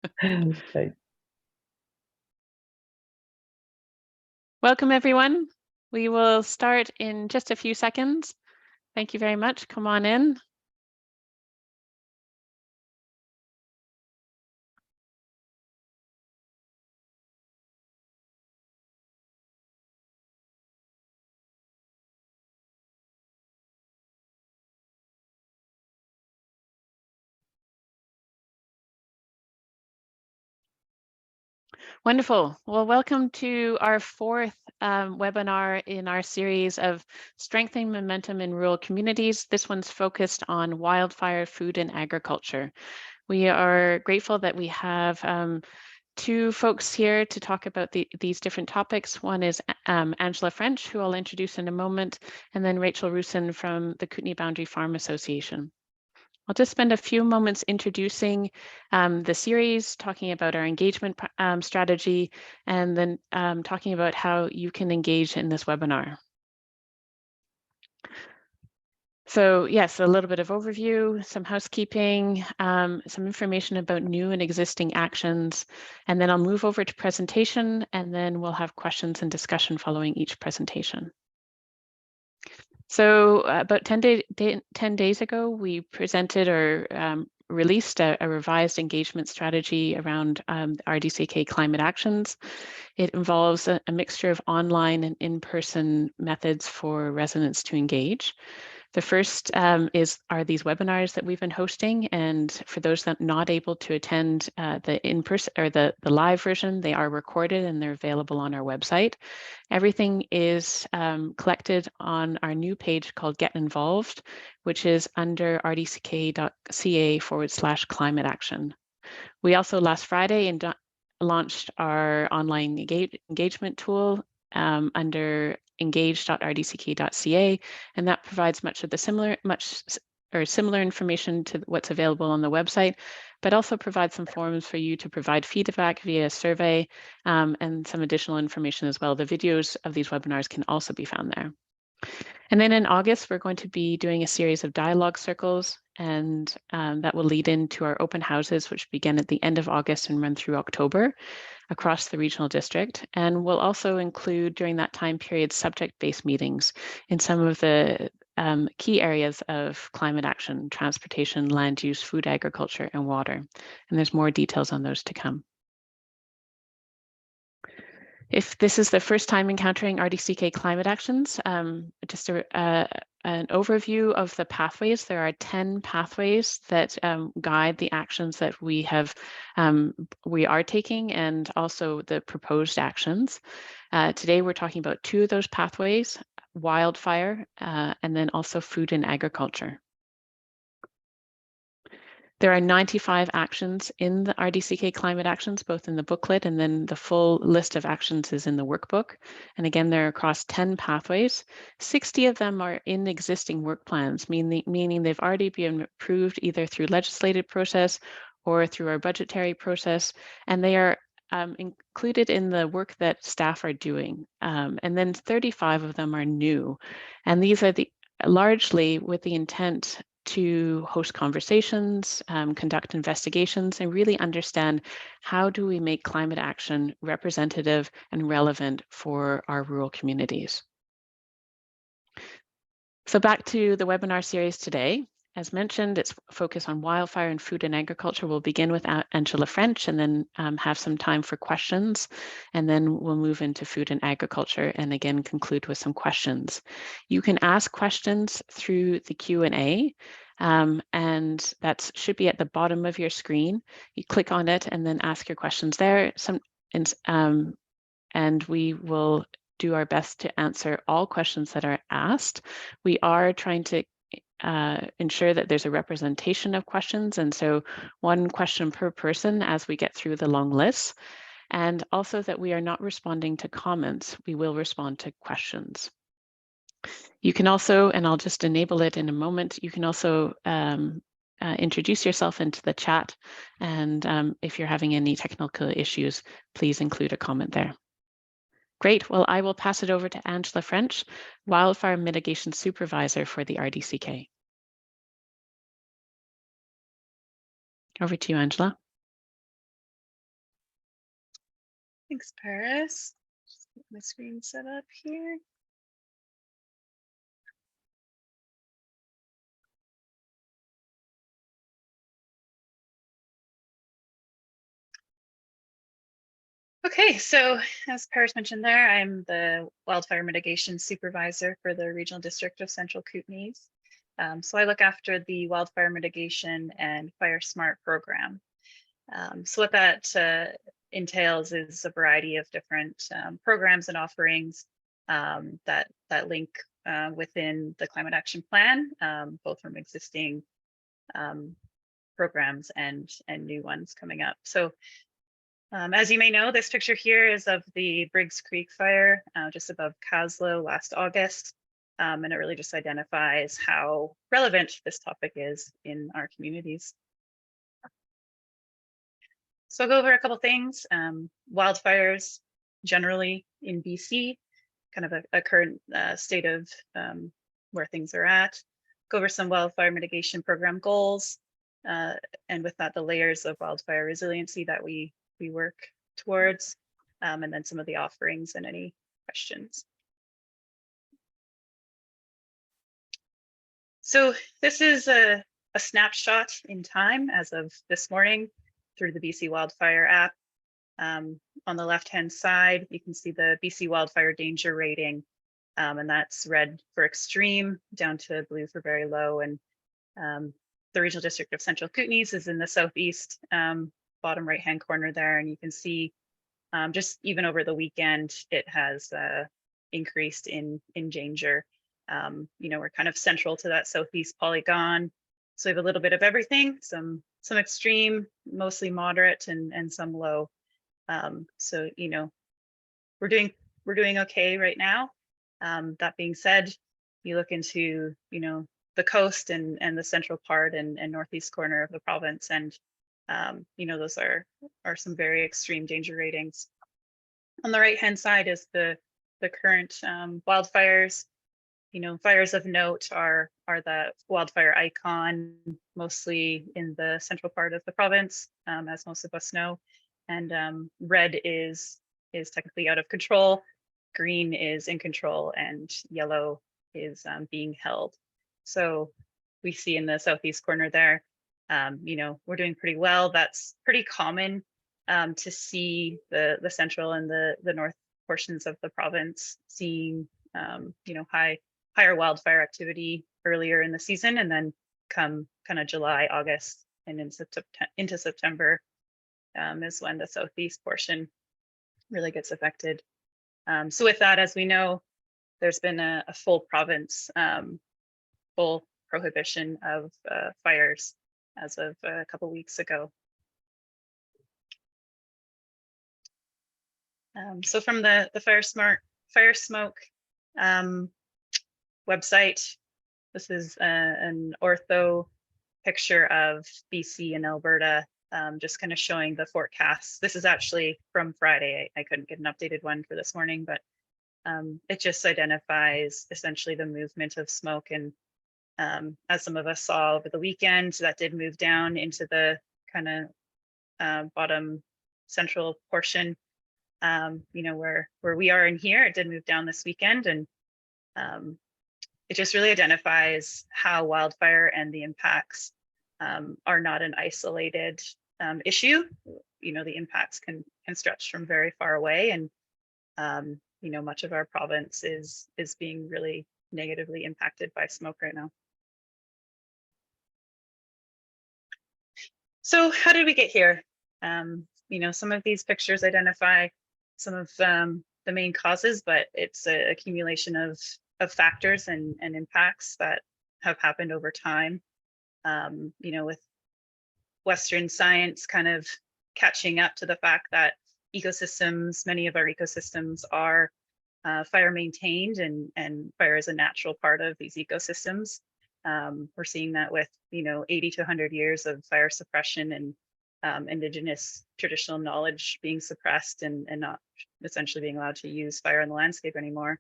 Okay. Welcome, everyone. We will start in just a few seconds. Thank you very much. Come on in. Wonderful. Well, welcome to our fourth webinar in our series of Strengthening Momentum in Rural Communities. This one's focused on wildfire, food, and agriculture. We are grateful that we have two folks here to talk about these different topics. One is Angela French, who I'll introduce in a moment, and then Rachel Rusin from the Kootenay Boundary Farm Association. I'll just spend a few moments introducing the series, talking about our engagement strategy, and then talking about how you can engage in this webinar. So yes, a little bit of overview, some housekeeping, some information about new and existing actions, and then I'll move over to presentation, and then we'll have questions and discussion following each presentation. So about 10 days ago, we presented or released a revised engagement strategy around RDCK climate actions. It involves a mixture of online and in-person methods for residents to engage. The first are these webinars that we've been hosting, and for those that are not able to attend the in-person or the live version, they are recorded and they're available on our website. Everything is collected on our new page called Get Involved, which is under rdck.ca/climate action. We also last Friday launched our online engagement tool under engage.rdck.ca, and that provides much of the similar information to what's available on the website, but also provides some forms for you to provide feedback via survey and some additional information as well. The videos of these webinars can also be found there. And then in August, we're going to be doing a series of dialogue circles, and that will lead into our open houses, which begin at the end of August and run through October across the regional district. And we'll also include during that time period subject-based meetings in some of the key areas of climate action: transportation, land use, food, agriculture, and water. And there's more details on those to come. If this is the first time encountering RDCK climate actions, just an overview of the pathways. There are 10 pathways that guide the actions that we are taking, and also the proposed actions. Today, we're talking about two of those pathways: wildfire, and then also food and agriculture. There are 95 actions in the RDCK climate actions, both in the booklet, and then the full list of actions is in the workbook. And again, they're across 10 pathways. 60 of them are in existing work plans, meaning they've already been approved either through legislative process or through our budgetary process, and they are included in the work that staff are doing. And then 35 of them are new. And these are largely with the intent to host conversations, conduct investigations, and really understand how do we make climate action representative and relevant for our rural communities. So back to the webinar series today. As mentioned, it's focused on wildfire and food and agriculture. We'll begin with Angela French and then have some time for questions. And then we'll move into food and agriculture and again conclude with some questions. You can ask questions through the Q&A, and that should be at the bottom of your screen. You click on it and then ask your questions there. And we will do our best to answer all questions that are asked. We are trying to ensure that there's a representation of questions, and so one question per person as we get through the long list, and also that we are not responding to comments. We will respond to questions. You can also, and I'll just enable it in a moment, you can also introduce yourself into the chat, and if you're having any technical issues, please include a comment there. Great. Well, I will pass it over to Angela French, Wildfire Mitigation Supervisor for the RDCK. Over to you, Angela. Thanks, Paris. Just get my screen set up here. Okay, so as Paris mentioned there, I'm the wildfire mitigation supervisor for the Regional District of Central Kootenays. So I look after the wildfire mitigation and Fire Smart program. So what that entails is a variety of different programs and offerings that link within the Climate Action Plan, both from existing programs and new ones coming up. So as you may know, this picture here is of the Briggs Creek fire just above Caslow last August. And it really just identifies how relevant this topic is in our communities. So I'll go over a couple things. Wildfires generally in BC, kind of a current state of where things are at. Go over some wildfire mitigation program goals. And with that, the layers of wildfire resiliency that we work towards, and then some of the offerings and any questions. So this is a snapshot in time as of this morning through the BC Wildfire app. On the left-hand side, you can see the BC Wildfire Danger Rating, and that's red for extreme down to blue for very low. And the Regional District of Central Kootenays is in the southeast bottom right-hand corner there, and you can see just even over the weekend, it has increased in danger. We're kind of central to that southeast polygon, so we have a little bit of everything, some extreme, mostly moderate, and some low. So we're doing okay right now. That being said, you look into the coast and the central part and northeast corner of the province, and those are some very extreme danger ratings. On the right hand side is the current wildfires. Fires of note are the wildfire icon, mostly in the central part of the province, as most of us know. And red is technically out of control, green is in control, and yellow is being held. So we see in the southeast corner there, we're doing pretty well. That's pretty common to see the central and the north portions of the province seeing higher wildfire activity earlier in the season, and then come kind of July, August, and into September is when the southeast portion really gets affected. So with that, as we know, there's been a full province, full prohibition of fires as of a couple weeks ago. So from the Fire Smoke website, this is an ortho picture of BC and Alberta, just kind of showing the forecasts. This is actually from Friday. I couldn't get an updated one for this morning, but it just identifies essentially the movement of smoke. And as some of us saw over the weekend, that did move down into the kind of bottom central portion, where we are in here. It did move down this weekend, and it just really identifies how wildfire and the impacts are not an isolated issue. The impacts can stretch from very far away, and much of our province is being really negatively impacted by smoke right now. So how did we get here? Some of these pictures identify some of the main causes, but it's an accumulation of factors and impacts that have happened over time. With Western science kind of catching up to the fact that many of our ecosystems are fire maintained, and fire is a natural part of these ecosystems. We're seeing that with 80 to 100 years of fire suppression and Indigenous traditional knowledge being suppressed and not essentially being allowed to use fire in the landscape anymore.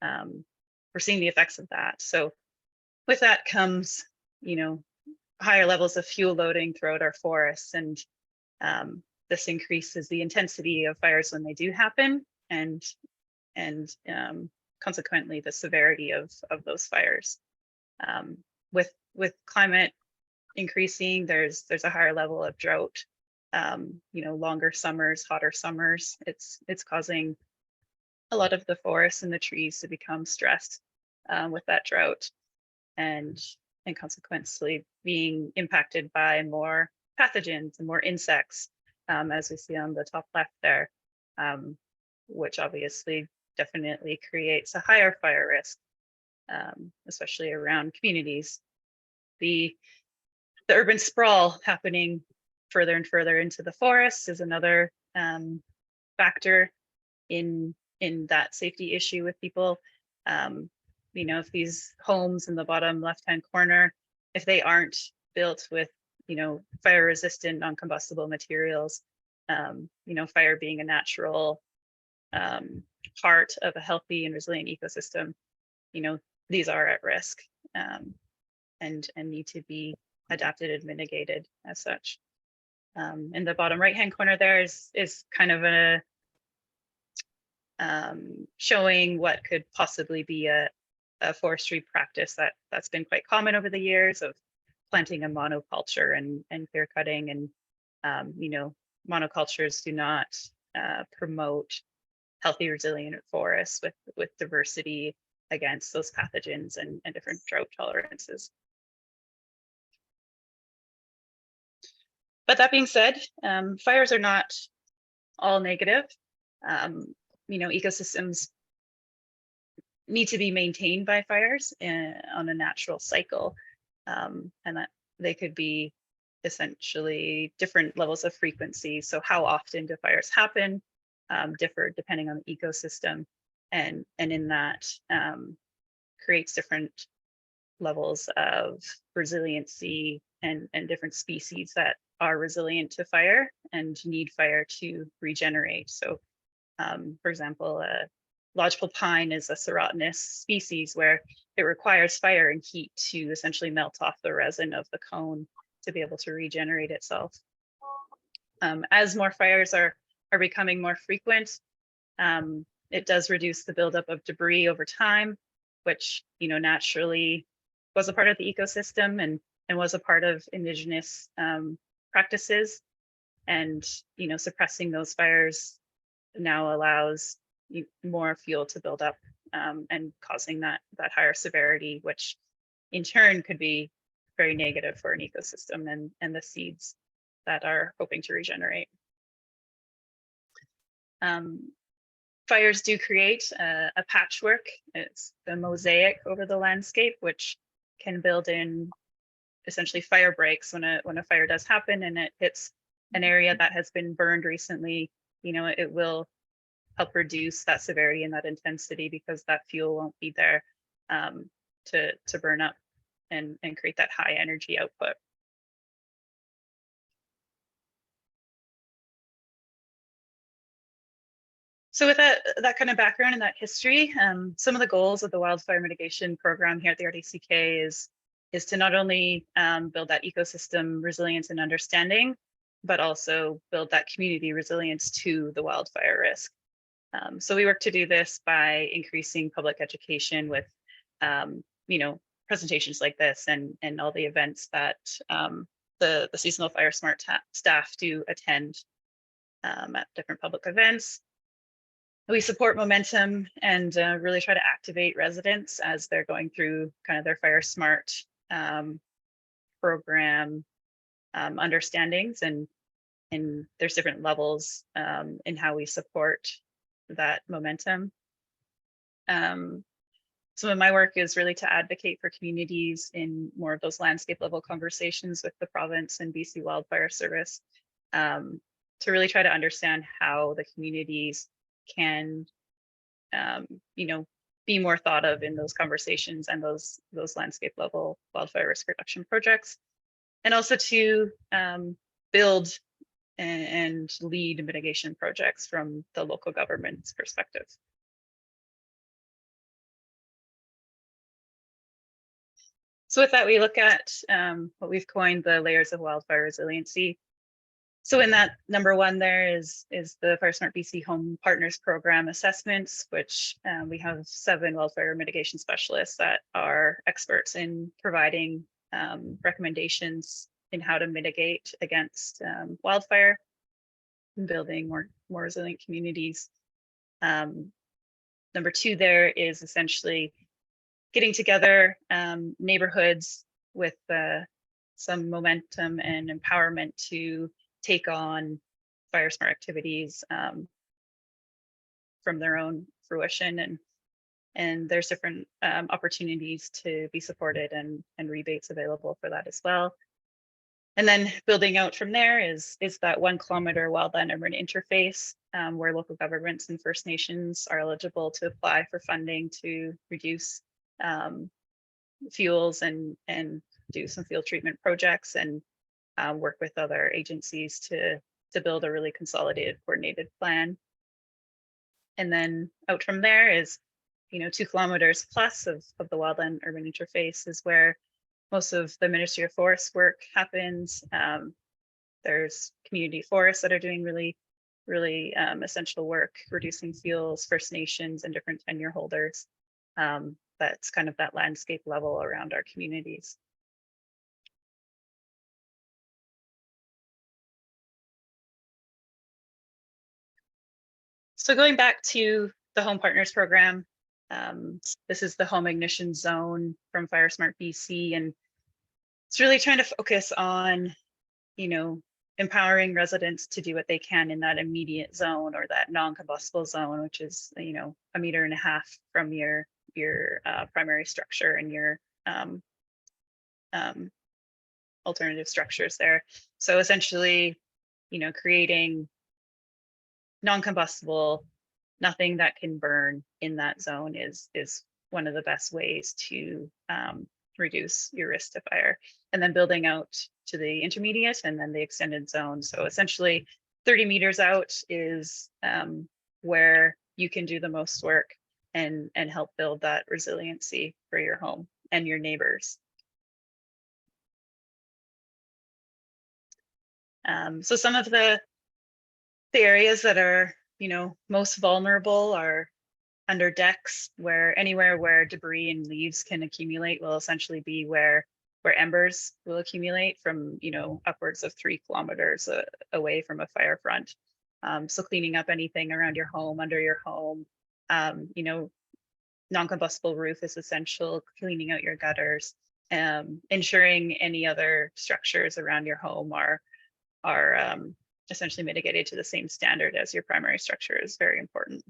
We're seeing the effects of that. So with that comes, higher levels of fuel loading throughout our forests, and this increases the intensity of fires when they do happen, and consequently the severity of those fires. With climate increasing, there's a higher level of drought. Longer summers, hotter summers. It's causing a lot of the forests and the trees to become stressed with that drought, and consequently being impacted by more pathogens and more insects, as we see on the top left there, which obviously definitely creates a higher fire risk, especially around communities. The urban sprawl happening further and further into the forest is another factor in that safety issue with people. If these homes in the bottom left-hand corner, if they aren't built with, fire-resistant non-combustible materials, fire being a natural part of a healthy and resilient ecosystem, these are at risk, and need to be adapted and mitigated as such. In the bottom right-hand corner there is kind of a showing what could possibly be a forestry practice that's been quite common over the years, of planting a monoculture and clear cutting. And monocultures do not promote healthy, resilient forests with diversity against those pathogens and different drought tolerances. But that being said, fires are not all negative. Ecosystems need to be maintained by fires on a natural cycle, and that they could be essentially different levels of frequency. So how often do fires happen differ depending on the ecosystem, and in that creates different levels of resiliency and different species that are resilient to fire and need fire to regenerate. So for example, lodgepole pine is a serotinous species where it requires fire and heat to essentially melt off the resin of the cone to be able to regenerate itself. As more fires are becoming more frequent, it does reduce the buildup of debris over time, which naturally was a part of the ecosystem and was a part of indigenous practices. And suppressing those fires now allows more fuel to build up, and causing that higher severity, which in turn could be very negative for an ecosystem and the seeds that are hoping to regenerate. Fires do create a patchwork. It's the mosaic over the landscape, which can build in essentially fire breaks when a fire does happen and it hits an area that has been burned recently. It will help reduce that severity and that intensity because that fuel won't be there to burn up and create that high energy output. So with that kind of background and that history, some of the goals of the wildfire mitigation program here at the RDCK is to not only build that ecosystem resilience and understanding, but also build that community resilience to the wildfire risk. So we work to do this by increasing public education with, presentations like this and all the events that the seasonal fire smart staff do attend at different public events. We support momentum and really try to activate residents as they're going through kind of their fire smart program understandings, and there's different levels in how we support that momentum. Some of my work is really to advocate for communities in more of those landscape level conversations with the province and BC Wildfire Service, to really try to understand how the communities can be more thought of in those conversations and those landscape level wildfire risk reduction projects, and also to build and lead mitigation projects from the local government's perspective. So with that, we look at what we've coined the layers of wildfire resiliency. So in that number one there is the Fire Smart BC Home Partners Program assessments, which we have 7 wildfire mitigation specialists that are experts in providing recommendations in how to mitigate against wildfire and building more resilient communities. Number 2 there is essentially getting together neighborhoods with some momentum and empowerment to take on fire smart activities from their own fruition, and there's different opportunities to be supported and rebates available for that as well. And then building out from there is that 1 kilometer wildland urban interface where local governments and First Nations are eligible to apply for funding to reduce fuels and do some field treatment projects and work with other agencies to build a really consolidated, coordinated plan. And then out from there is, 2 kilometers plus of the wildland urban interface is where most of the Ministry of Forests work happens. There's community forests that are doing really essential work, reducing fuels, First Nations and different tenure holders. That's kind of that landscape level around our communities. So going back to the Home Partners Program, this is the home ignition zone from Fire Smart BC, and it's really trying to focus on, empowering residents to do what they can in that immediate zone or that non-combustible zone, which is, 1.5 meters from your primary structure and your alternative structures there. So essentially, creating non-combustible, nothing that can burn in that zone is one of the best ways to reduce your risk to fire. And then building out to the intermediate and then the extended zone. So essentially 30 meters out is where you can do the most work and help build that resiliency for your home and your neighbors. So some of the areas that are, most vulnerable are under decks, where anywhere where debris and leaves can accumulate will essentially be where embers will accumulate from, upwards of 3 kilometers away from a fire front. So cleaning up anything around your home, under your home, non-combustible roof is essential, cleaning out your gutters, ensuring any other structures around your home are essentially mitigated to the same standard as your primary structure is very important.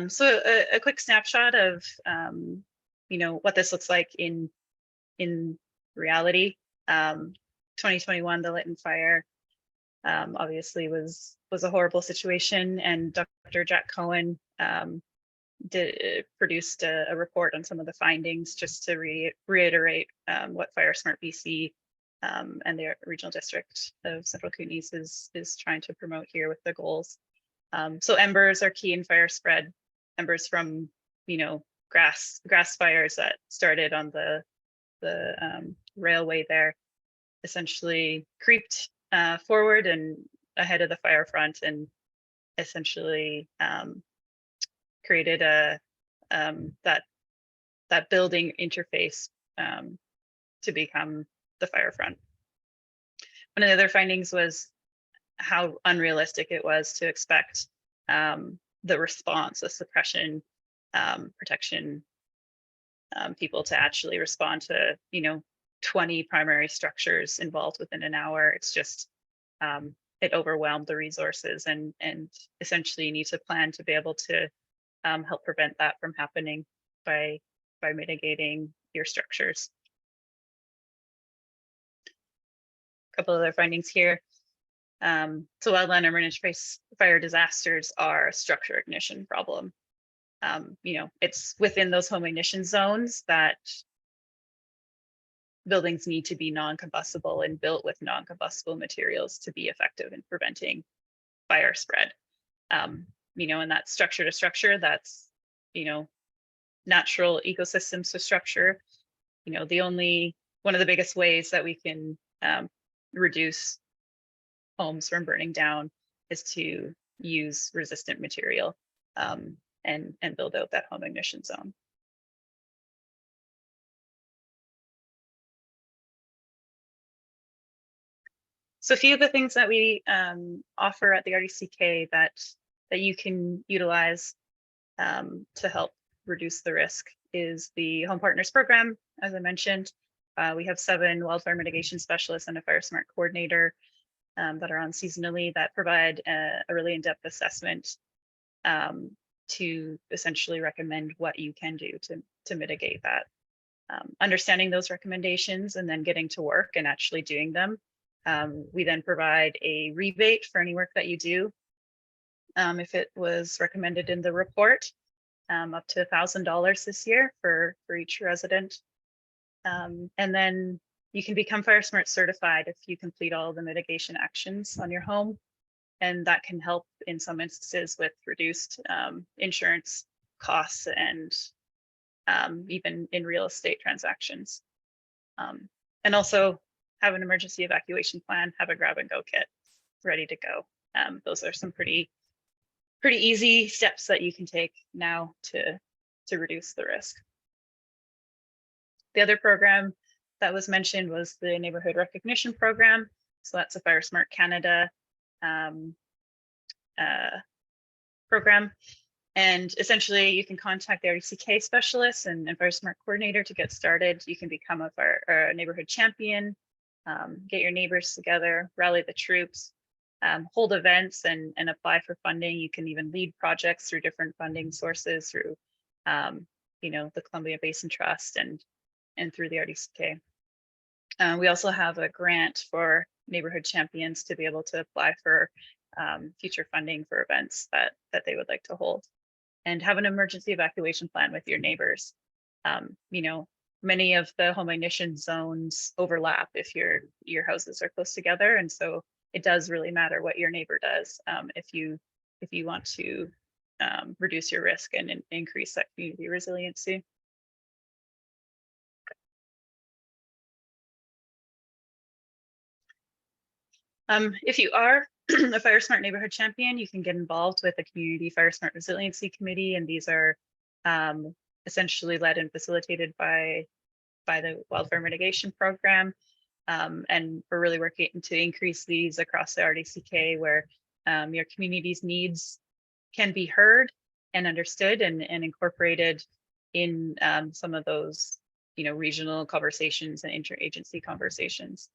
So a quick snapshot of what this looks like in reality. 2021, the Lytton fire obviously was a horrible situation, and Dr. Jack Cohen produced a report on some of the findings just to reiterate what Fire Smart BC and the Regional District of Central Kootenays is trying to promote here with the goals. So embers are key in fire spread. Embers from, grass fires that started on the railway there essentially creeped forward and ahead of the fire front and essentially created that building interface to become the fire front. One of the other findings was how unrealistic it was to expect the response, the suppression, protection people to actually respond to, 20 primary structures involved within an hour. It's just, it overwhelmed the resources, and essentially you need to plan to be able to help prevent that from happening by mitigating your structures. A couple other findings here. So wildland urban interface fire disasters are a structure ignition problem. It's within those home ignition zones that buildings need to be non-combustible and built with non-combustible materials to be effective in preventing fire spread. And that's structure to structure, that's, natural ecosystems to structure. The only one of the biggest ways that we can reduce homes from burning down is to use resistant material and build out that home ignition zone. So a few of the things that we offer at the RDCK that you can utilize to help reduce the risk is the Home Partners Program. As I mentioned, we have 7 wildfire mitigation specialists and a Fire Smart coordinator that are on seasonally that provide a really in-depth assessment to essentially recommend what you can do to mitigate that. Understanding those recommendations and then getting to work and actually doing them. We then provide a rebate for any work that you do. If it was recommended in the report, up to $1,000 this year for each resident. And then you can become Fire Smart certified if you complete all the mitigation actions on your home. And that can help in some instances with reduced insurance costs and even in real estate transactions. And also have an emergency evacuation plan, have a grab and go kit ready to go. Those are some pretty easy steps that you can take now to reduce the risk. The other program that was mentioned was the Neighborhood Recognition Program. So that's a Fire Smart Canada program. And essentially you can contact the RDCK specialist and Fire Smart coordinator to get started. You can become a neighborhood champion, get your neighbors together, rally the troops, hold events and apply for funding. You can even lead projects through different funding sources through, the Columbia Basin Trust and through the RDCK. We also have a grant for neighborhood champions to be able to apply for future funding for events that they would like to hold, and have an emergency evacuation plan with your neighbors. Many of the home ignition zones overlap if your houses are close together, and so it does really matter what your neighbor does if you want to reduce your risk and increase that community resiliency. If you are a Fire Smart neighborhood champion, you can get involved with the Community Fire Smart Resiliency Committee, and these are essentially led and facilitated by the Wildfire Mitigation Program. And we're really working to increase these across the RDCK, where your community's needs can be heard and understood and incorporated in some of those, regional conversations and interagency conversations.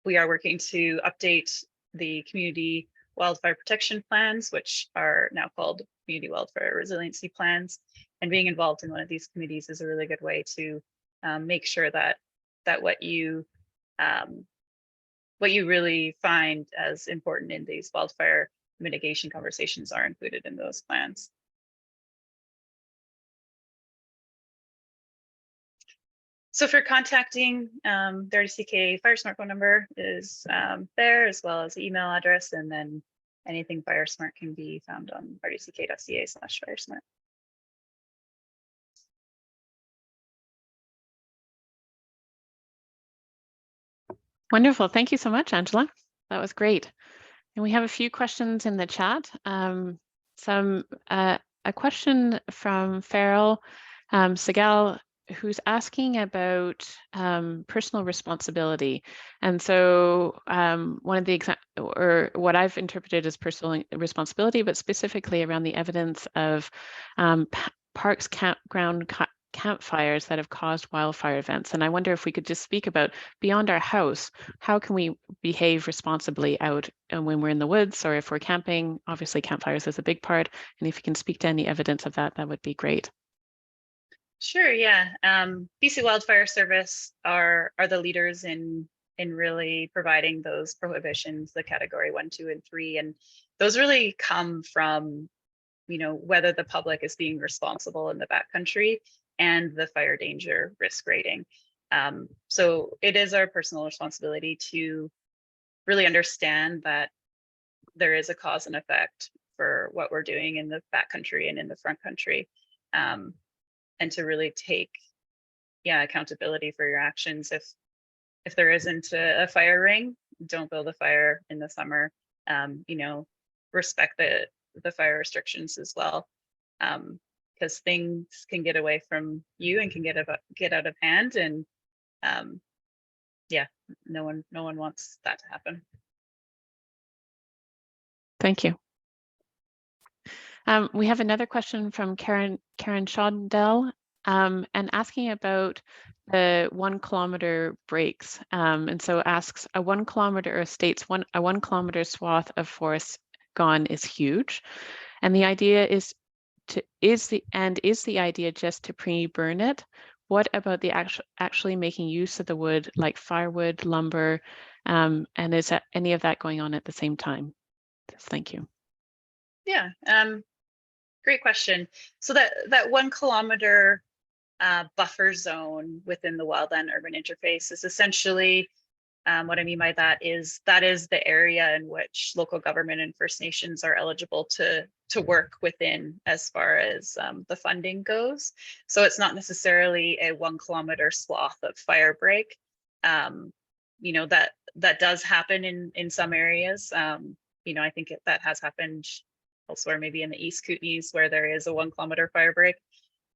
We are working to update the community wildfire protection plans, which are now called community wildfire resiliency plans. And being involved in one of these committees is a really good way to make sure that what you really find as important in these wildfire mitigation conversations are included in those plans. So for contacting the RDCK Fire Smart phone number is there, as well as email address, and then anything Fire Smart can be found on rdck.ca/firesmart. Wonderful. Thank you so much, Angela. That was great. And we have a few questions in the chat. A question from Farrell Segal, who's asking about personal responsibility. And so one of the what I've interpreted as personal responsibility, but specifically around the evidence of parks, campground, campfires that have caused wildfire events. And I wonder if we could just speak about, beyond our house, how can we behave responsibly out and when we're in the woods, or if we're camping? Obviously campfires is a big part, and if you can speak to any evidence of that, that would be great. Sure, yeah. BC Wildfire Service are the leaders in really providing those prohibitions, the category 1, 2, and 3, and those really come from whether the public is being responsible in the backcountry and the fire danger risk rating. So it is our personal responsibility to really understand that there is a cause and effect for what we're doing in the backcountry and in the front country, and to really take accountability for your actions. If there isn't a fire ring, don't build a fire in the summer. Respect the fire restrictions as well, because things can get away from you and can get out of hand, and no one wants that to happen. Thank you. We have another question from Karen Shondell, and asking about the 1 kilometer breaks. And so asks, a 1 kilometer, or states a 1 kilometer swath of forest gone is huge. And the idea is the idea just to pre-burn it? What about the actually making use of the wood, like firewood, lumber, and is that any of that going on at the same time? Thank you. Yeah, great question. So that 1 kilometer buffer zone within the wildland urban interface is essentially, what I mean by that is the area in which local government and First Nations are eligible to work within as far as the funding goes. So it's not necessarily a 1 kilometer swath of fire break. That does happen in some areas. I think that has happened elsewhere, maybe in the East Kootenays, where there is a 1 kilometer fire break.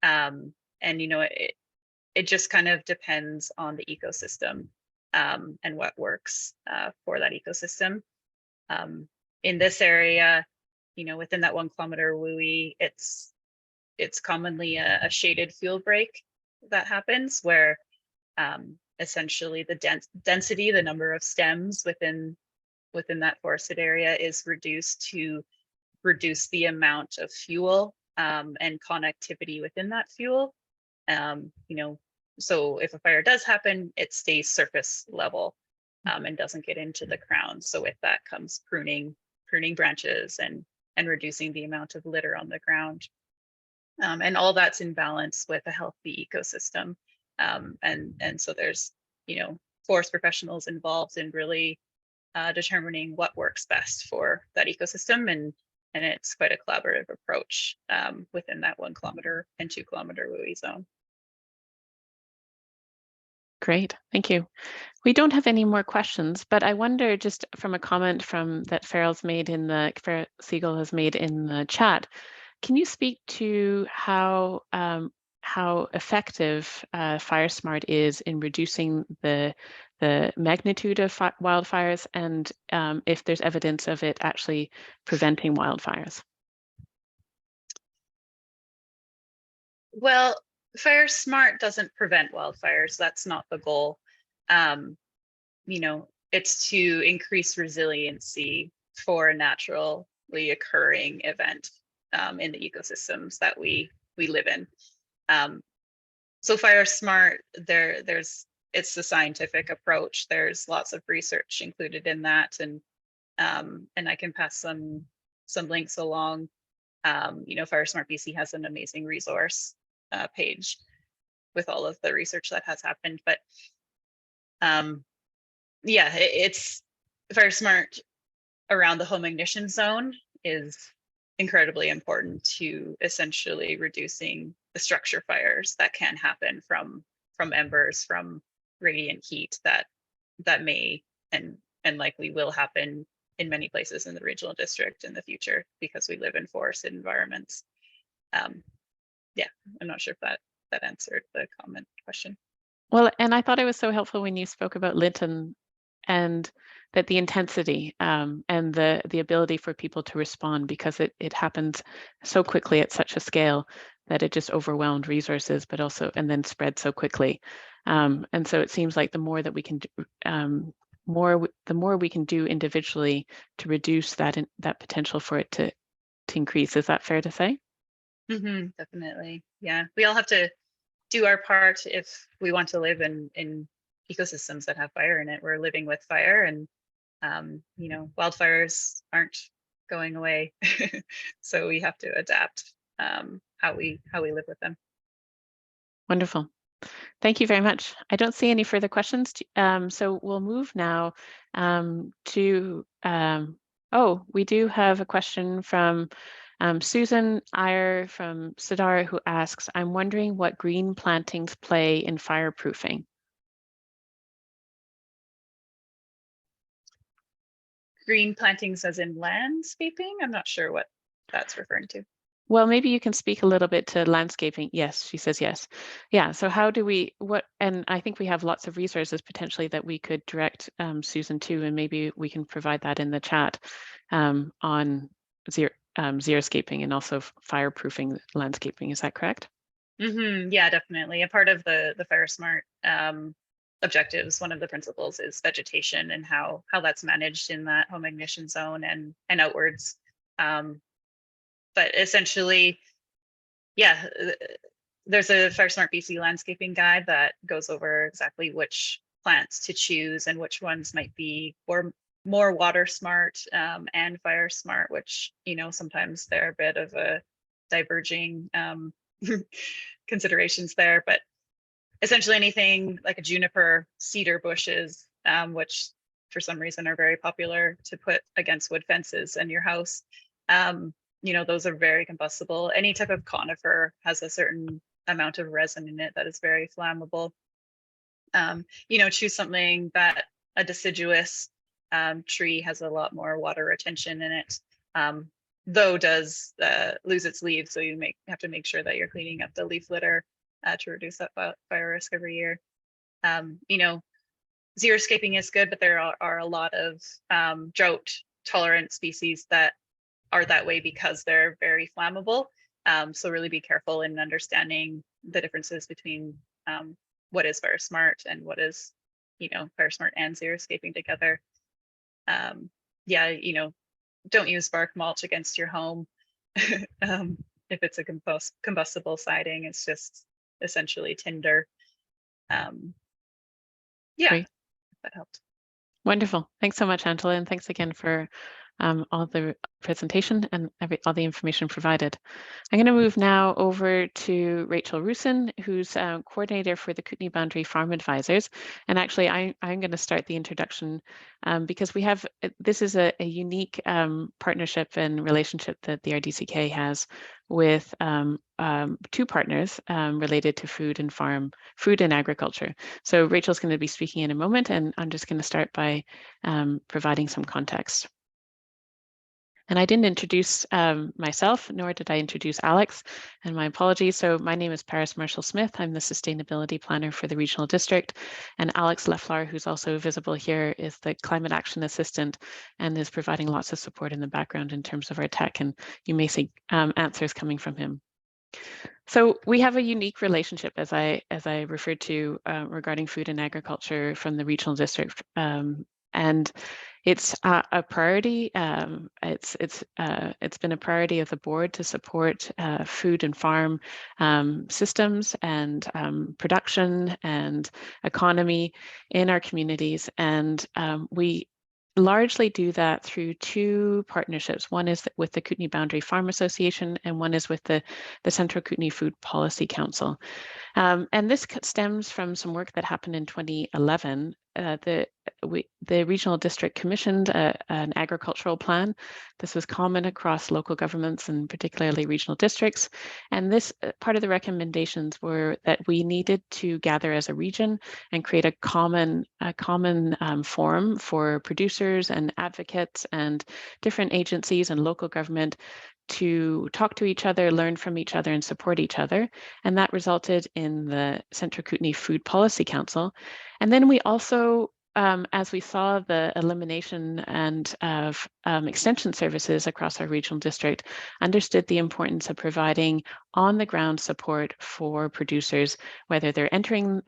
And it just kind of depends on the ecosystem and what works for that ecosystem. In this area, within that 1 kilometer WUI, it's commonly a shaded field break that happens, where essentially the density, the number of stems within that forested area is reduced to reduce the amount of fuel and connectivity within that fuel. So if a fire does happen, it stays surface level and doesn't get into the crown. So with that comes pruning branches and reducing the amount of litter on the ground. And all that's in balance with a healthy ecosystem. And so there's, forest professionals involved in really determining what works best for that ecosystem. And it's quite a collaborative approach within that 1 kilometer and 2 kilometer WUI zone. Great, thank you. We don't have any more questions, but I wonder, just from a comment that Farrell Siegel has made in the chat, can you speak to how effective FireSmart is in reducing the magnitude of wildfires, and if there's evidence of it actually preventing wildfires? Well, FireSmart doesn't prevent wildfires. That's not the goal. It's to increase resiliency for a naturally occurring event in the ecosystems that we live in. So FireSmart, it's the scientific approach. There's lots of research included in that, and I can pass some links along. FireSmart BC has an amazing resource page with all of the research that has happened. But it's FireSmart around the home ignition zone is incredibly important to essentially reducing the structure fires that can happen from embers, from radiant heat that may and likely will happen in many places in the regional district in the future, because we live in forested environments. I'm not sure if that answered the comment question. Well, and I thought it was so helpful when you spoke about Lytton, and that the intensity and the ability for people to respond, because it happens so quickly at such a scale that it just overwhelmed resources, but also, and then spread so quickly. And so it seems like the more that we can do, the more we can do individually to reduce that potential for it to increase. Is that fair to say? Mm-hmm, definitely. Yeah, we all have to do our part if we want to live in ecosystems that have fire in it. We're living with fire, and wildfires aren't going away. So we have to adapt how we live with them. Wonderful. Thank you very much. I don't see any further questions. So we'll move now to, we do have a question from Susan Iyer from Sidar, who asks, I'm wondering what green plantings play in fireproofing. Green plantings as in landscaping? I'm not sure what that's referring to. Well, maybe you can speak a little bit to landscaping. Yes, she says yes. Yeah, so how do we, and I think we have lots of resources potentially that we could direct Susan to, and maybe we can provide that in the chat on xeriscaping and also fireproofing landscaping. Is that correct? Yeah, definitely. A part of the Fire Smart objectives, one of the principles is vegetation and how that's managed in that home ignition zone and outwards. But essentially, yeah, there's a Fire Smart BC landscaping guide that goes over exactly which plants to choose and which ones might be more water smart and fire smart, which, you know, sometimes they're a bit of a diverging considerations there. But essentially anything like a juniper, cedar bushes, which for some reason are very popular to put against wood fences in your house. You know, those are very combustible. Any type of conifer has a certain amount of resin in it that is very flammable. You know, choose something that a deciduous tree has a lot more water retention in it, though does lose its leaves. So you have to make sure that you're cleaning up the leaf litter to reduce that fire risk every year. You know, xeriscaping is good, but there are a lot of drought tolerant species that are that way because they're very flammable. So really be careful in understanding the differences between what is Fire Smart and what is, you know, Fire Smart and xeriscaping together. Yeah, you know, don't use bark mulch against your home. If it's a combustible siding, it's just essentially tinder. Yeah, Great. that helped. Wonderful. Thanks so much, Angela, and thanks again for all the presentation and all the information provided. I'm going to move now over to Rachel Rusin, who's coordinator for the Kootenay Boundary Farm Advisors. And actually, I'm going to start the introduction because we have, this is a unique partnership and relationship that the RDCK has with two partners related to food and agriculture. So Rachel's going to be speaking in a moment, and I'm just going to start by providing some context. And I didn't introduce myself, nor did I introduce Alex, and my apologies. So my name is Paris Marshall-Smith. I'm the Sustainability Planner for the Regional District. And Alex Leflar, who's also visible here, is the Climate Action Assistant and is providing lots of support in the background in terms of our tech. And you may see answers coming from him. So we have a unique relationship, as I referred to, regarding food and agriculture from the Regional District. And it's a priority. It's been a priority of the board to support food and farm systems and production and economy in our communities. And we largely do that through two partnerships. One is with the Kootenay Boundary Farm Association, and one is with the Central Kootenay Food Policy Council. And this stems from some work that happened in 2011. The regional district commissioned an agricultural plan. This was common across local governments and particularly regional districts. And this part of the recommendations were that we needed to gather as a region and create a common forum for producers and advocates and different agencies and local government to talk to each other, learn from each other, and support each other. And that resulted in the Central Kootenay Food Policy Council. And then we also, as we saw the elimination and of extension services across our regional district, understood the importance of providing on-the-ground support for producers, whether they're entering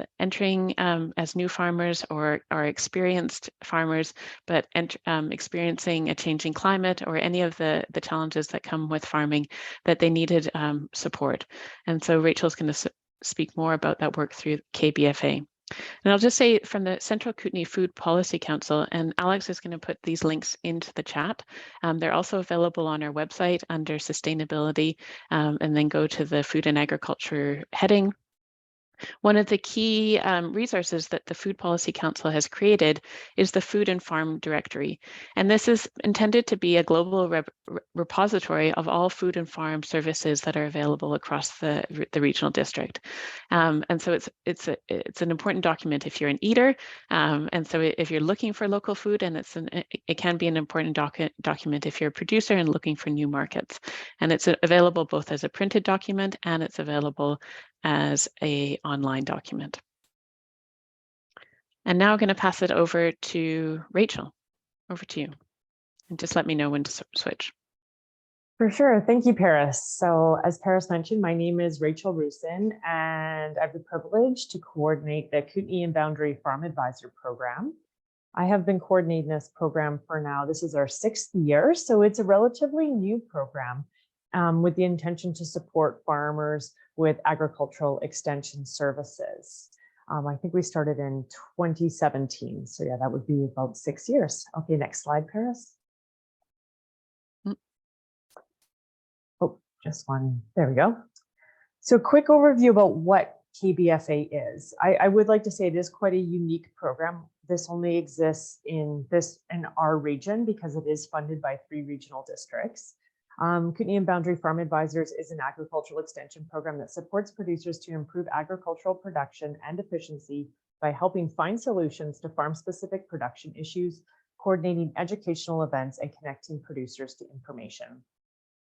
as new farmers or are experienced farmers, but experiencing a changing climate or any of the challenges that come with farming, that they needed support. And so Rachel's going to speak more about that work through KBFA. And I'll just say from the Central Kootenay Food Policy Council, and Alex is going to put these links into the chat. They're also available on our website under sustainability, and then go to the food and agriculture heading. One of the key resources that the Food Policy Council has created is the Food and Farm Directory. And this is intended to be a global repository of all food and farm services that are available across the regional district. And so it's an important document if you're an eater. And so if you're looking for local food, and it can be an important document if you're a producer and looking for new markets. And it's available both as a printed document and it's available as an online document. And now I'm going to pass it over to Rachel. Over to you. And just let me know when to switch. For sure. Thank you, Paris. So as Paris mentioned, my name is Rachel Rusin, and I have the privilege to coordinate the Kootenay and Boundary Farm Advisor Program. I have been coordinating this program for now. This is our 6th year, so it's a relatively new program with the intention to support farmers with agricultural extension services. I think we started in 2017. So yeah, that would be about 6 years. Okay, next slide, Paris. Oh, just one. There we go. So quick overview about what KBFA is. I would like to say it is quite a unique program. This only exists in our region because it is funded by 3 regional districts. Kootenay and Boundary Farm Advisors is an agricultural extension program that supports producers to improve agricultural production and efficiency by helping find solutions to farm-specific production issues, coordinating educational events, and connecting producers to information.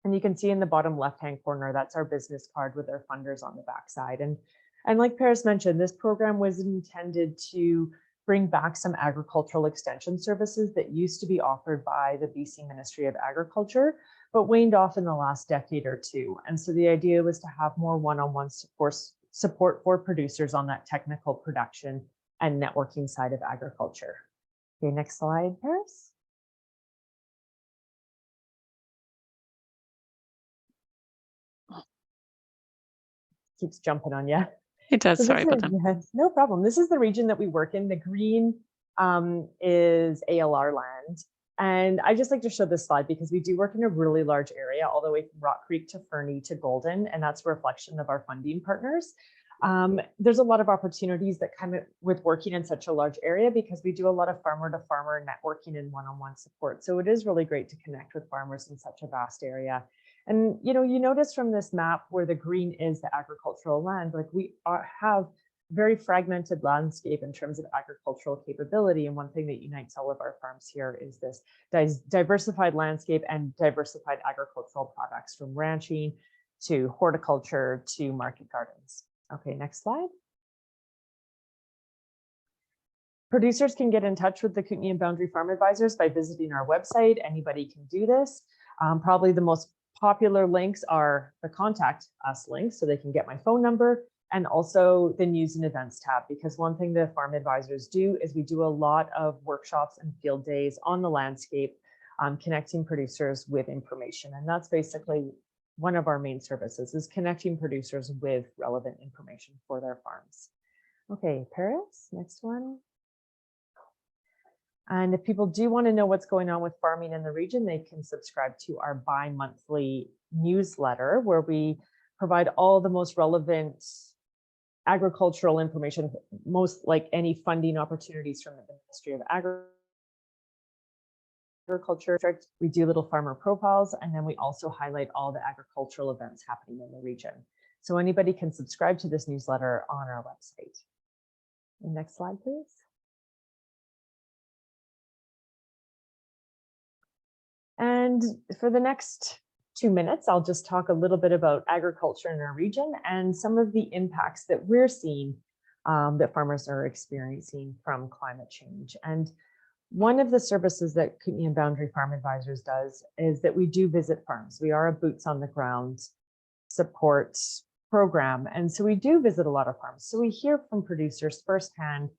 And you can see in the bottom left-hand corner, that's our business card with our funders on the backside. And like Paris mentioned, this program was intended to bring back some agricultural extension services that used to be offered by the BC Ministry of Agriculture, but waned off in the last decade or two. And so the idea was to have more one-on-one support for producers on that technical production and networking side of agriculture. Okay, next slide, Paris. Keeps jumping on you. It does, So sorry about that. Yeah, no problem. This is the region that we work in. The green is ALR land. And I just like to show this slide because we do work in a really large area, all the way from Rock Creek to Fernie to Golden, and that's a reflection of our funding partners. There's a lot of opportunities that come with working in such a large area because we do a lot of farmer to farmer networking and one-on-one support. So it is really great to connect with farmers in such a vast area. And you notice from this map where the green is the agricultural land, like we have very fragmented landscape in terms of agricultural capability. And one thing that unites all of our farms here is this diversified landscape and diversified agricultural products, from ranching to horticulture to market gardens. Okay, next slide. Producers can get in touch with the Kootenay and Boundary Farm Advisors by visiting our website. Anybody can do this. Probably the most popular links are the contact us links, so they can get my phone number, and also the news and events tab, because one thing the farm advisors do is we do a lot of workshops and field days on the landscape, connecting producers with information. And that's basically one of our main services, is connecting producers with relevant information for their farms. Okay, Paris, next one. And if people do want to know what's going on with farming in the region, they can subscribe to our bi-monthly newsletter, where we provide all the most relevant agricultural information, most like any funding opportunities from the Ministry of Agriculture. We do little farmer profiles, and then we also highlight all the agricultural events happening in the region. So anybody can subscribe to this newsletter on our website. Next slide, please. And for the next 2 minutes, I'll just talk a little bit about agriculture in our region and some of the impacts that we're seeing that farmers are experiencing from climate change. And one of the services that Kootenay and Boundary Farm Advisors does is that we do visit farms. We are a boots on the ground support program. And so we do visit a lot of farms. So we hear from producers firsthand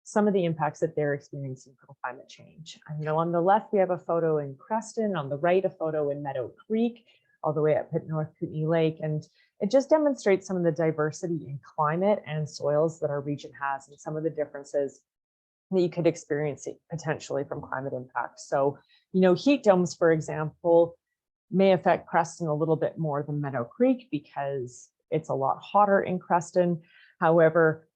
some of the impacts that they're experiencing from climate change. And on the left, we have a photo in Creston, on the right, a photo in Meadow Creek, all the way up at North Kootenay Lake. And it just demonstrates some of the diversity in climate and soils that our region has, and some of the differences that you could experience potentially from climate impacts. So, heat domes, for example, may affect Creston a little bit more than Meadow Creek because it's a lot hotter in Creston. However,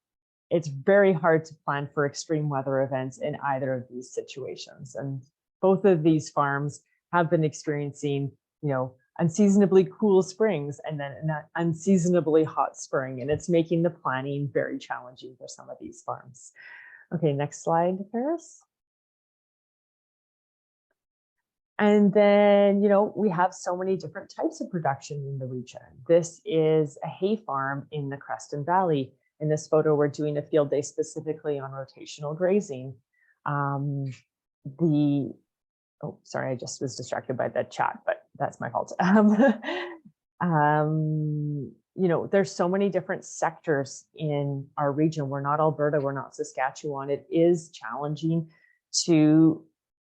it's very hard to plan for extreme weather events in either of these situations. And both of these farms have been experiencing, unseasonably cool springs and then an unseasonably hot spring. And it's making the planning very challenging for some of these farms. Okay, next slide, Paris. And then, we have so many different types of production in the region. This is a hay farm in the Creston Valley. In this photo, we're doing a field day specifically on rotational grazing. Oh, sorry, I just was distracted by the chat, but that's my fault. There's so many different sectors in our region. We're not Alberta, we're not Saskatchewan. It is challenging to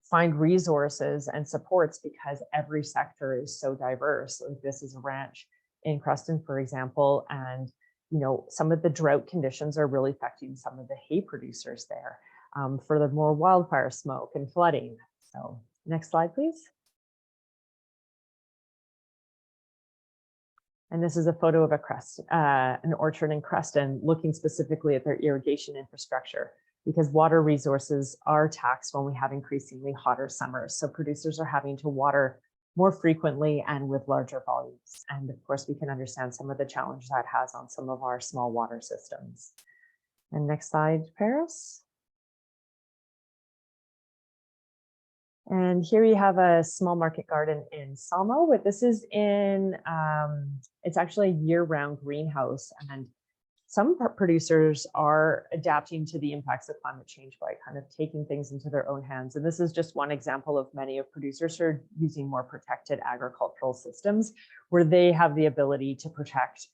find resources and supports because every sector is so diverse. Like this is a ranch in Creston, for example, and some of the drought conditions are really affecting some of the hay producers there. Furthermore, wildfire smoke and flooding. So next slide, please. And this is a photo of an orchard in Creston looking specifically at their irrigation infrastructure, because water resources are taxed when we have increasingly hotter summers. So producers are having to water more frequently and with larger volumes. And of course, we can understand some of the challenges that has on some of our small water systems. And next slide, Paris. And here you have a small market garden in Salmo, but this is in, it's actually a year-round greenhouse. And some producers are adapting to the impacts of climate change by kind of taking things into their own hands. And this is just one example of many of producers who are using more protected agricultural systems where they have the ability to protect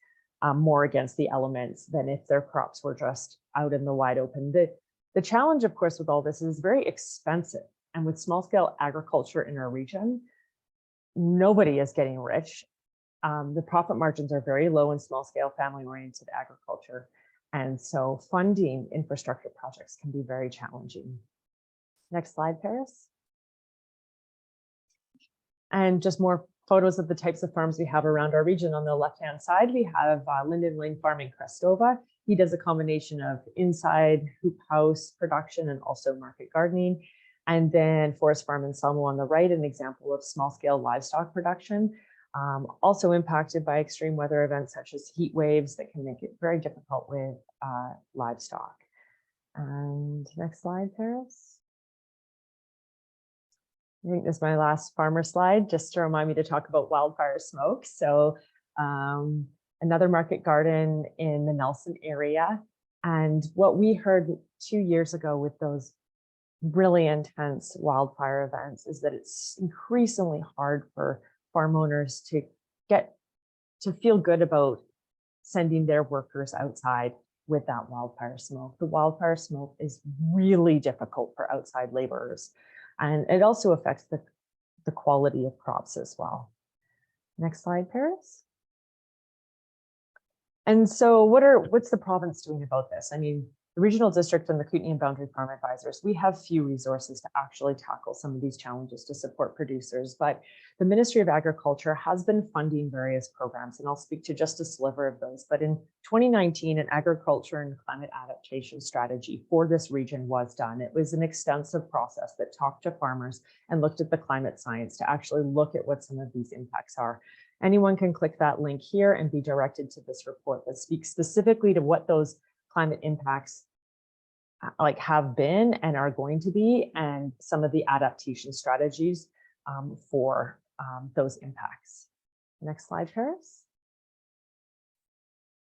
more against the elements than if their crops were just out in the wide open. The challenge, of course, with all this is very expensive. And with small scale agriculture in our region, nobody is getting rich. The profit margins are very low in small scale family oriented agriculture. And so funding infrastructure projects can be very challenging. Next slide, Paris. And just more photos of the types of farms we have around our region. On the left-hand side, we have Lyndon Lane Farm in Crestova. He does a combination of inside hoop house production and also market gardening. And then Forest Farm in Salmo on the right, an example of small scale livestock production, also impacted by extreme weather events such as heat waves that can make it very difficult with livestock. And next slide, Paris. I think this is my last farmer slide, just to remind me to talk about wildfire smoke. So another market garden in the Nelson area. And what we heard 2 years ago with those really intense wildfire events is that it's increasingly hard for farm owners to feel good about sending their workers outside with that wildfire smoke. The wildfire smoke is really difficult for outside laborers, and it also affects the quality of crops as well. Next slide, Paris. And so what's the province doing about this? I mean, the regional district and the Kootenay and Boundary Farm Advisors, we have few resources to actually tackle some of these challenges to support producers, but the Ministry of Agriculture has been funding various programs, and I'll speak to just a sliver of those. But in 2019, an agriculture and climate adaptation strategy for this region was done. It was an extensive process that talked to farmers and looked at the climate science to actually look at what some of these impacts are. Anyone can click that link here and be directed to this report that speaks specifically to what those climate impacts have been and are going to be, and some of the adaptation strategies for those impacts. Next slide, Paris.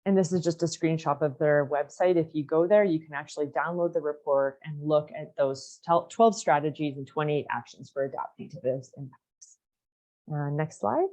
And this is just a screenshot of their website. If you go there, you can actually download the report and look at those 12 strategies and 28 actions for adapting to those impacts. Next slide.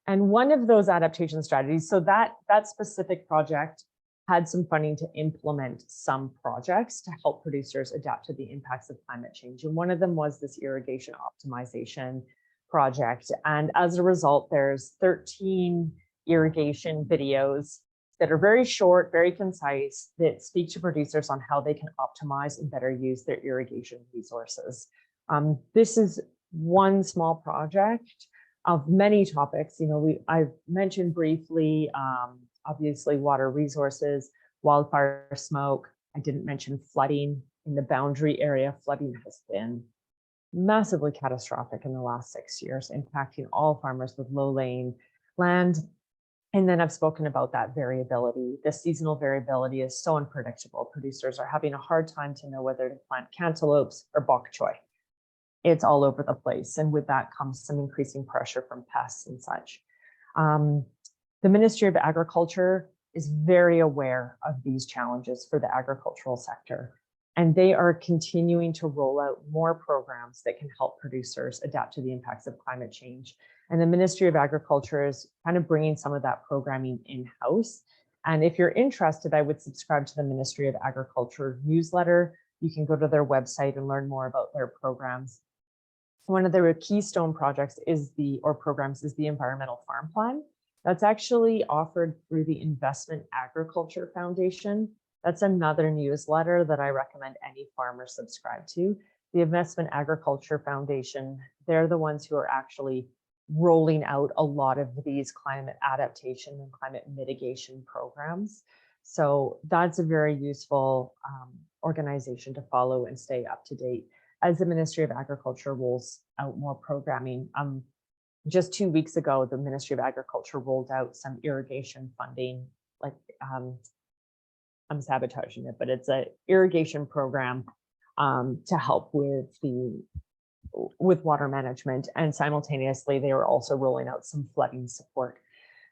And one of those adaptation strategies, so that specific project had some funding to implement some projects to help producers adapt to the impacts of climate change. And one of them was this irrigation optimization project. And as a result, there's 13 irrigation videos that are very short, very concise, that speak to producers on how they can optimize and better use their irrigation resources. This is one small project of many topics. I've mentioned briefly obviously water resources, wildfire smoke. I didn't mention flooding in the boundary area. Flooding has been massively catastrophic in the last 6 years, impacting all farmers with low-lying land. And then I've spoken about that variability. The seasonal variability is so unpredictable. Producers are having a hard time to know whether to plant cantaloupes or bok choy. It's all over the place. And with that comes some increasing pressure from pests and such. The Ministry of Agriculture is very aware of these challenges for the agricultural sector. And they are continuing to roll out more programs that can help producers adapt to the impacts of climate change. And the Ministry of Agriculture is kind of bringing some of that programming in-house. And if you're interested, I would subscribe to the Ministry of Agriculture newsletter. You can go to their website and learn more about their programs. One of their keystone projects programs is the Environmental Farm Plan. That's actually offered through the Investment Agriculture Foundation. That's another newsletter that I recommend any farmer subscribe to. The Investment Agriculture Foundation, they're the ones who are actually rolling out a lot of these climate adaptation and climate mitigation programs. So that's a very useful organization to follow and stay up to date as the Ministry of Agriculture rolls out more programming. Just 2 weeks ago, the Ministry of Agriculture rolled out some irrigation funding, like I'm sabotaging it, but it's an irrigation program to help with water management, and simultaneously they were also rolling out some flooding support.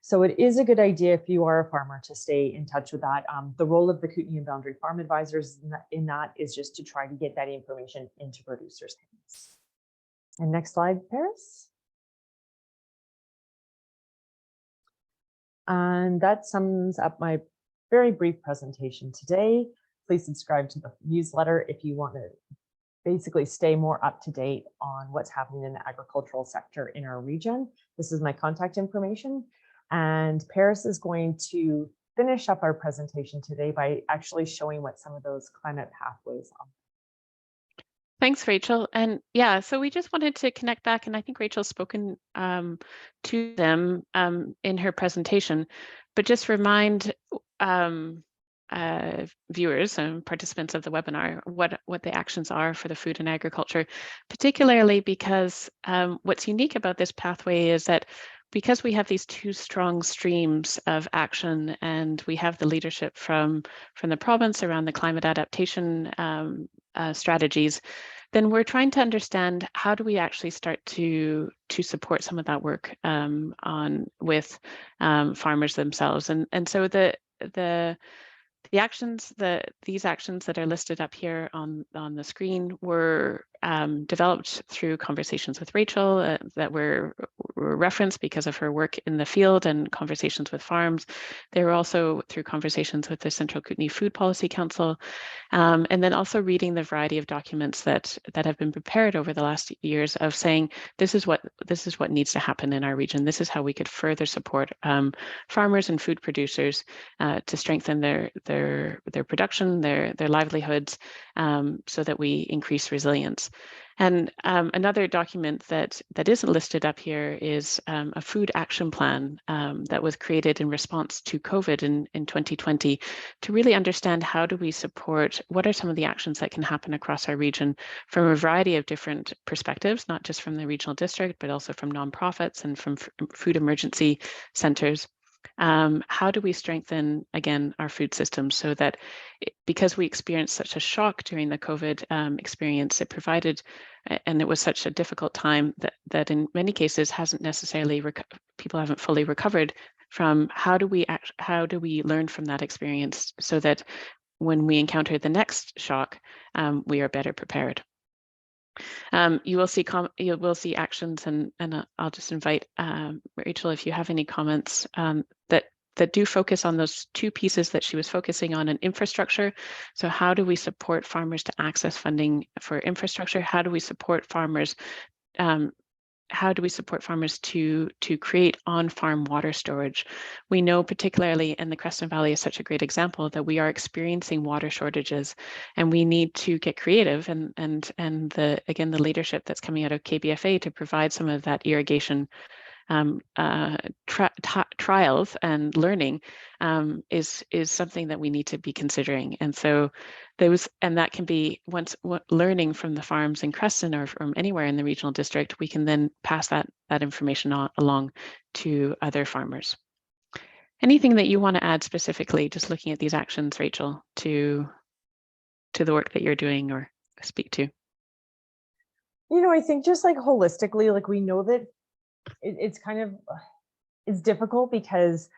So it is a good idea if you are a farmer to stay in touch with that. The role of the Kootenay and Boundary Farm Advisors in that is just to try to get that information into producers' hands. And next slide, Paris. And that sums up my very brief presentation today. Please subscribe to the newsletter if you want to basically stay more up to date on what's happening in the agricultural sector in our region. This is my contact information. And Paris is going to finish up our presentation today by actually showing what some of those climate pathways are. Thanks, Rachel. And yeah, so we just wanted to connect back, and I think Rachel's spoken to them in her presentation, but just remind viewers and participants of the webinar what the actions are for the food and agriculture, particularly because what's unique about this pathway is that because we have these two strong streams of action, and we have the leadership from the province around the climate adaptation strategies, then we're trying to understand how do we actually start to support some of that work with farmers themselves. And so these actions that are listed up here on the screen were developed through conversations with Rachel that were referenced because of her work in the field and conversations with farms. They were also through conversations with the Central Kootenay Food Policy Council, and then also reading the variety of documents that have been prepared over the last years of saying this is what needs to happen in our region. This is how we could further support farmers and food producers to strengthen their production, their livelihoods, so that we increase resilience. And another document that isn't listed up here is a food action plan that was created in response to COVID in 2020 to really understand how do we support, what are some of the actions that can happen across our region from a variety of different perspectives, not just from the regional district, but also from nonprofits and from food emergency centers. How do we strengthen, again, our food systems so that because we experienced such a shock during the COVID experience, it provided, and it was such a difficult time that in many cases hasn't necessarily, people haven't fully recovered from, how do we learn from that experience so that when we encounter the next shock, we are better prepared. You will see actions, and I'll just invite Rachel, if you have any comments that do focus on those two pieces that she was focusing on in infrastructure. So how do we support farmers to access funding for infrastructure? How do we support farmers? How do we support farmers to create on-farm water storage? We know particularly, and the Creston Valley is such a great example, that we are experiencing water shortages, and we need to get creative, and the leadership that's coming out of KBFA to provide some of that irrigation trials and learning is something that we need to be considering. And so that can be learning from the farms in Creston or from anywhere in the regional district, we can then pass that information along to other farmers. Anything that you want to add specifically, just looking at these actions, Rachel, to the work that you're doing or speak to? I think just like holistically, like we know that it's difficult because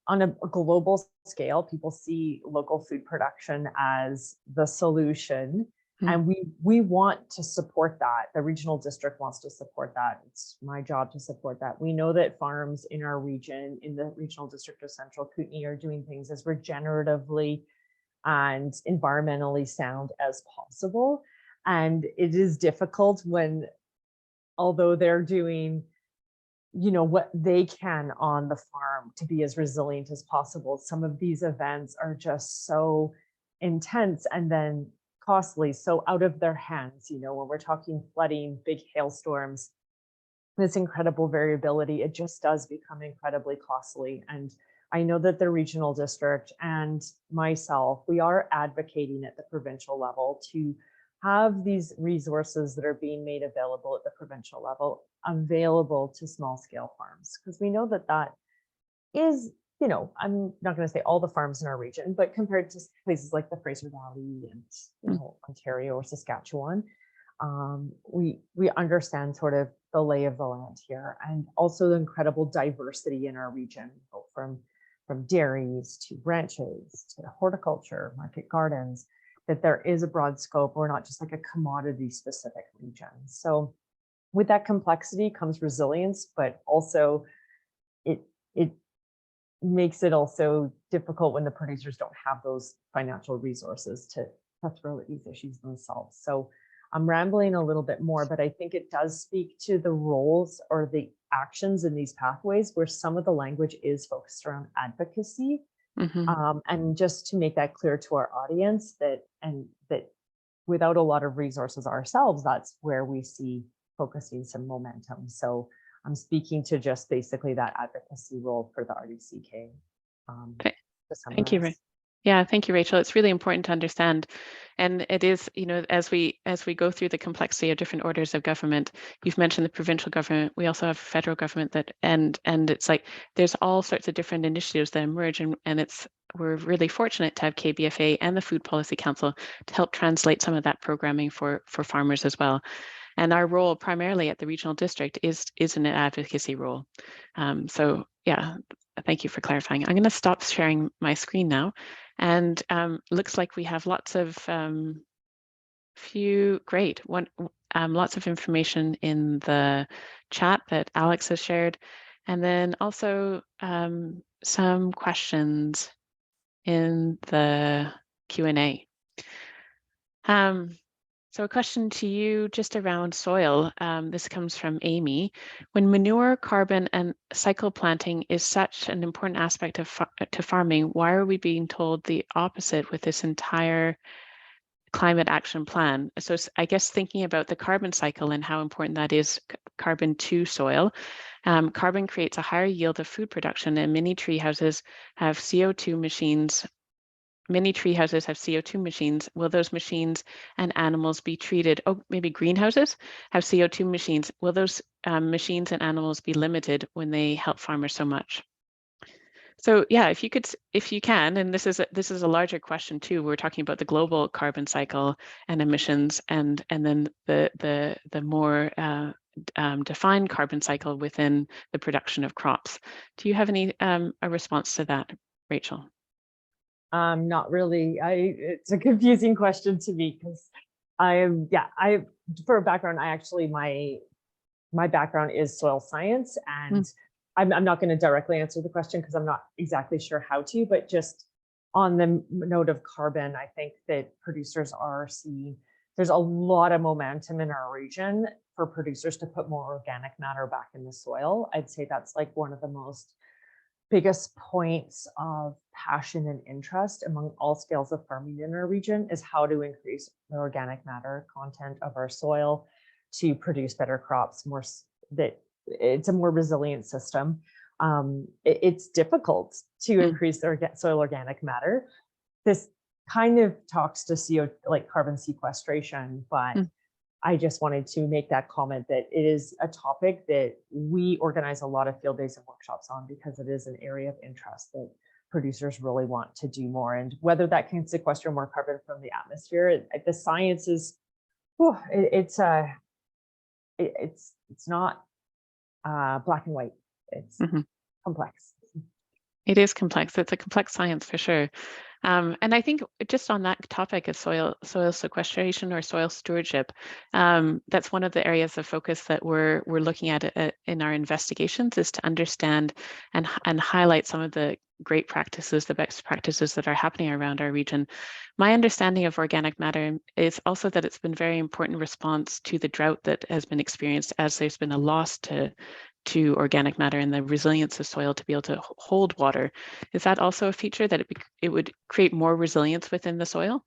on a global scale, people see local food production as the solution. And we want to support that. The regional district wants to support that. It's my job to support that. We know that farms in our region, in the regional district of Central Kootenay, are doing things as regeneratively and environmentally sound as possible. And it is difficult when, although they're doing, what they can on the farm to be as resilient as possible, some of these events are just so intense and then costly, so out of their hands. When we're talking flooding, big hailstorms, this incredible variability, it just does become incredibly costly. And I know that the regional district and myself, we are advocating at the provincial level to have these resources that are being made available at the provincial level available to small scale farms, because we know that that is, I'm not going to say all the farms in our region, but compared to places like the Fraser Valley and Ontario or Saskatchewan, we understand sort of the lay of the land here, and also the incredible diversity in our region, from dairies to ranches to horticulture, market gardens, that there is a broad scope. We're not just like a commodity specific region. So with that complexity comes resilience, but also it makes it also difficult when the producers don't have those financial resources to throw at these issues themselves. So I'm rambling a little bit more, but I think it does speak to the roles or the actions in these pathways where some of the language is focused around advocacy. And just to make that clear to our audience that without a lot of resources ourselves, that's where we see focusing some momentum. So I'm speaking to just basically that advocacy role for the RDCK. Thank you. Yeah, thank you, Rachel. It's really important to understand. And it is, as we go through the complexity of different orders of government, you've mentioned the provincial government, we also have federal government and it's like there's all sorts of different initiatives that emerge, and we're really fortunate to have KBFA and the Food Policy Council to help translate some of that programming for farmers as well. And our role primarily at the regional district is an advocacy role. So yeah, thank you for clarifying. I'm going to stop sharing my screen now. And looks like we have lots of lots of information in the chat that Alex has shared. And then also some questions in the Q&A. So a question to you just around soil. This comes from Amy. When manure, carbon, and cycle planting is such an important aspect to farming, why are we being told the opposite with this entire climate action plan? So I guess thinking about the carbon cycle and how important that is, carbon to soil. Carbon creates a higher yield of food production, and many tree houses have CO2 machines. Many tree houses have CO2 machines. Will those machines and animals be treated? Oh, maybe greenhouses have CO2 machines. Will those machines and animals be limited when they help farmers so much? So yeah, if you can, and this is a larger question too. We're talking about the global carbon cycle and emissions, and then the more defined carbon cycle within the production of crops. Do you have any a response to that, Rachel? Not really. It's a confusing question to me because for a background, my background is soil science, and I'm not going to directly answer the question because I'm not exactly sure how to, but just on the note of carbon, I think that producers are seeing there's a lot of momentum in our region for producers to put more organic matter back in the soil. I'd say that's like one of the biggest points of passion and interest among all scales of farming in our region is how to increase the organic matter content of our soil to produce better crops, more that it's a more resilient system. It's difficult to increase the soil organic matter. This kind of talks to CO, like carbon sequestration, but I just wanted to make that comment that it is a topic that we organize a lot of field days and workshops on, because it is an area of interest that producers really want to do more. And whether that can sequester more carbon from the atmosphere, the science is, it's not black and white. It's complex. It is complex. It's a complex science for sure. And I think just on that topic of soil sequestration or soil stewardship, that's one of the areas of focus that we're looking at in our investigations, is to understand and highlight some of the great practices, the best practices that are happening around our region. My understanding of organic matter is also that it's been very important response to the drought that has been experienced, as there's been a loss to organic matter and the resilience of soil to be able to hold water. Is that also a feature that it would create more resilience within the soil?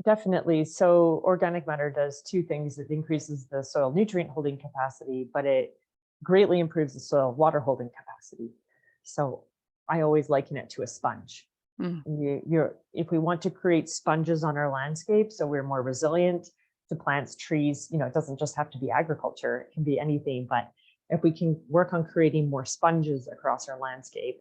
Definitely. So organic matter does two things. It increases the soil nutrient holding capacity, but it greatly improves the soil water holding capacity. So I always liken it to a sponge. If we want to create sponges on our landscape, so we're more resilient to plants, trees, it doesn't just have to be agriculture, it can be anything, but if we can work on creating more sponges across our landscape,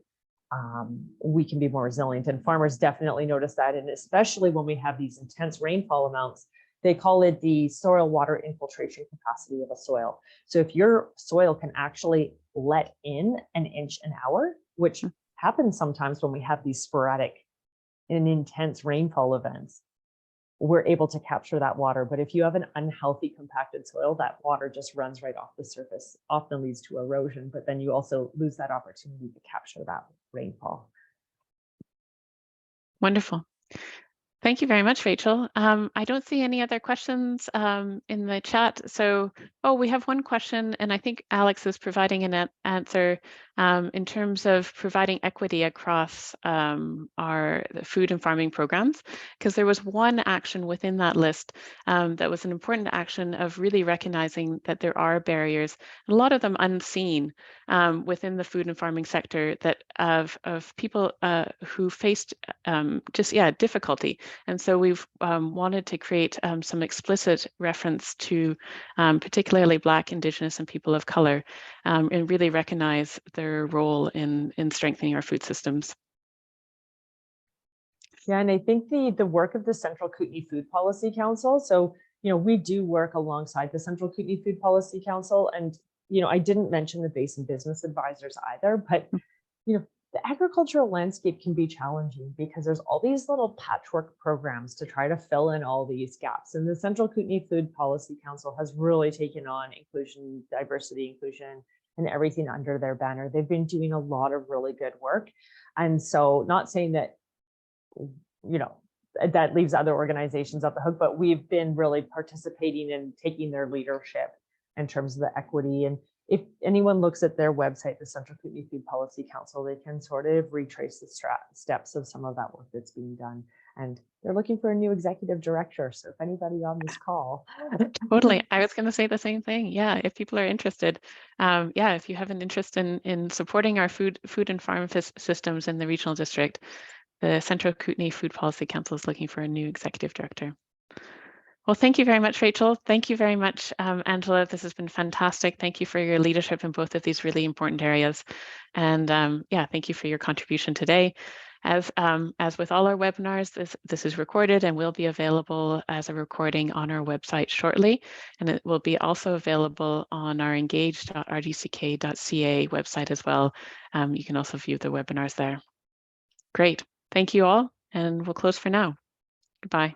we can be more resilient. And farmers definitely notice that. And especially when we have these intense rainfall amounts, they call it the soil water infiltration capacity of a soil. So if your soil can actually let in an inch an hour, which happens sometimes when we have these sporadic and intense rainfall events, we're able to capture that water. But if you have an unhealthy compacted soil, that water just runs right off the surface, often leads to erosion, but then you also lose that opportunity to capture that rainfall. Wonderful. Thank you very much, Rachel. I don't see any other questions in the chat. So, we have one question, and I think Alex is providing an answer in terms of providing equity across our food and farming programs, because there was one action within that list that was an important action of really recognizing that there are barriers, a lot of them unseen within the food and farming sector, that of people who faced difficulty. And so we've wanted to create some explicit reference to particularly Black, Indigenous, and people of color, and really recognize their role in strengthening our food systems. Yeah, and I think the work of the Central Kootenai Food Policy Council, so, we do work alongside the Central Kootenai Food Policy Council, and, I didn't mention the Basin Business Advisors either, but, the agricultural landscape can be challenging because there's all these little patchwork programs to try to fill in all these gaps. And the Central Kootenai Food Policy Council has really taken on inclusion, diversity, inclusion, and everything under their banner. They've been doing a lot of really good work. And so, not saying that, that leaves other organizations off the hook, but we've been really participating and taking their leadership in terms of the equity. And if anyone looks at their website, the Central Kootenai Food Policy Council, they can sort of retrace the steps of some of that work that's being done. And they're looking for a new executive director. So if anybody on this call. Totally. I was going to say the same thing. Yeah, if people are interested, if you have an interest in supporting our food and farm systems in the regional district, the Central Kootenai Food Policy Council is looking for a new executive director. Well, thank you very much, Rachel. Thank you very much, Angela. This has been fantastic. Thank you for your leadership in both of these really important areas. And thank you for your contribution today. As with all our webinars, this is recorded and will be available as a recording on our website shortly. And it will be also available on our engage.rdck.ca website as well. You can also view the webinars there. Great. Thank you all, and we'll close for now. Goodbye.